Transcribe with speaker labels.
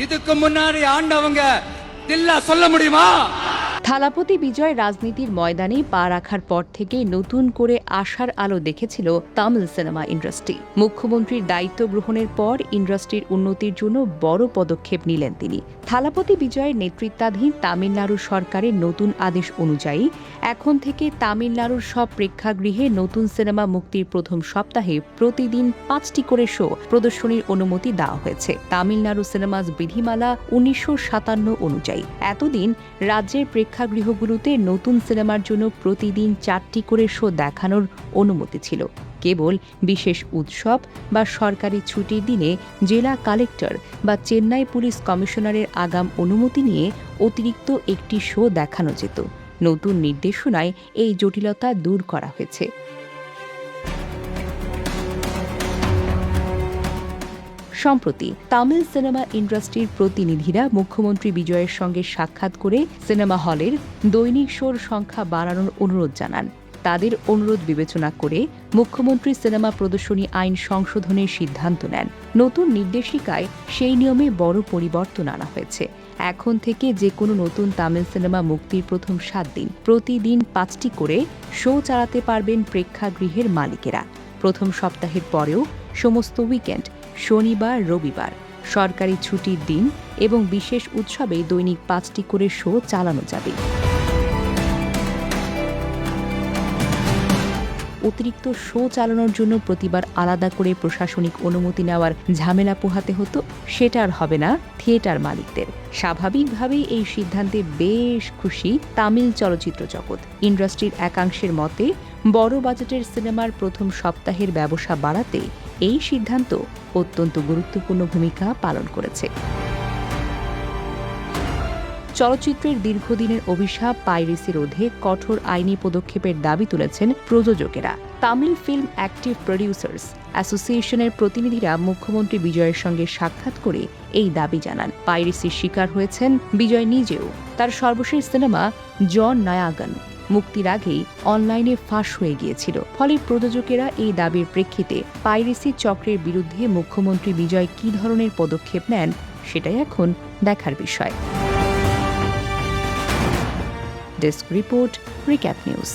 Speaker 1: இதுக்கு முன்னாடி ஆண்டவங்க தில்லா சொல்ல முடியுமா?
Speaker 2: থালাপতি বিজয় রাজনীতির ময়দানে পা রাখার পর থেকে নতুন করে আশার আলো দেখেছিল তামিল সিনেমা ইন্ডাস্ট্রি। মুখ্যমন্ত্রীর দায়িত্ব গ্রহণের পর ইন্ডাস্ট্রির উন্নতির জন্য বড় পদক্ষেপ নিলেন তিনি। থালাপতি বিজয়ের নেতৃত্বাধীন তামিলনাড়ু সরকারের নতুন আদেশ অনুযায়ী এখন থেকে তামিলনাড়ুর সব প্রেক্ষাগৃহে নতুন সিনেমা মুক্তির প্রথম সপ্তাহে প্রতিদিন 5টি করে শো প্রদর্শনীর অনুমতি দেওয়া হয়েছে। তামিলনাড়ু সিনেমাস বিধিমালা 1957 অনুযায়ী এতদিন রাজ্যের প্রেক্ষাগৃহগুলোতে নতুন সিনেমার জন্য প্রতিদিন 4টি করে শো দেখানোর অনুমতি ছিল। কেবল বিশেষ উৎসব বা সরকারি ছুটির দিনে জেলা কালেক্টর বা চেন্নাই পুলিশ কমিশনারের আগাম অনুমতি নিয়ে অতিরিক্ত একটি শো দেখানো যেত। নতুন নির্দেশনায় এই জটিলতা দূর করা হয়েছে। সম্প্রতি তামিল সিনেমা ইন্ডাস্ট্রির প্রতিনিধিরা মুখ্যমন্ত্রী বিজয়ের সঙ্গে সাক্ষাৎ করে সিনেমা হলের দৈনিক শোর সংখ্যা বাড়ানোর অনুরোধ জানান। তাদের অনুরোধ বিবেচনা করে মুখ্যমন্ত্রী সিনেমা প্রদর্শনী আইন সংশোধনের সিদ্ধান্ত নেন। নতুন নির্দেশিকায় সেই নিয়মে বড় পরিবর্তন আনা হয়েছে। এখন থেকে যে কোনো নতুন তামিল সিনেমা মুক্তির প্রথম 7 দিন প্রতিদিন 5টি করে শো চালাতে পারবেন প্রেক্ষাগৃহের মালিকেরা। প্রথম সপ্তাহের পরেও সমস্ত উইকেন্ড, শনিবার, রবিবার, সরকারি ছুটির দিন এবং বিশেষ উৎসবে দৈনিক 5টি করে শো চালানো যাবে। অতিরিক্ত শো চালানোর জন্য প্রতিবার আলাদা করে প্রশাসনিক অনুমতি নেওয়ার ঝামেলা পোহাতে হতো, সেটা আর হবে না থিয়েটার মালিকদের। স্বাভাবিকভাবেই এই সিদ্ধান্তে বেশ খুশি তামিল চলচ্চিত্র জগৎ। ইন্ডাস্ট্রির একাংশের মতে বড় বাজেটের সিনেমার প্রথম সপ্তাহের ব্যবসা বাড়াতে এই সিদ্ধান্ত অত্যন্ত গুরুত্বপূর্ণ ভূমিকা পালন করেছে। চলচ্চিত্রের দীর্ঘদিনের অভিশাপ পাইরেসি রোধে কঠোর আইনি পদক্ষেপের দাবি তুলেছেন প্রযোজকেরা। তামিল ফিল্ম অ্যাক্টিভ প্রডিউসার্স অ্যাসোসিয়েশনের প্রতিনিধিরা মুখ্যমন্ত্রী বিজয়ের সঙ্গে সাক্ষাৎ করে এই দাবি জানান। পাইরেসির শিকার হয়েছেন বিজয় নিজেও। তার সর্বশেষ সিনেমা জন নায়াগন মুক্তির আগেই অনলাইনে ফাঁস হয়ে গিয়েছিল। ফলে প্রযোজকেরা এই দাবির প্রেক্ষিতে পাইরেসি চক্রের বিরুদ্ধে মুখ্যমন্ত্রী বিজয় কী ধরনের পদক্ষেপ নেন সেটাই এখন দেখার বিষয়। Desk report, recap news.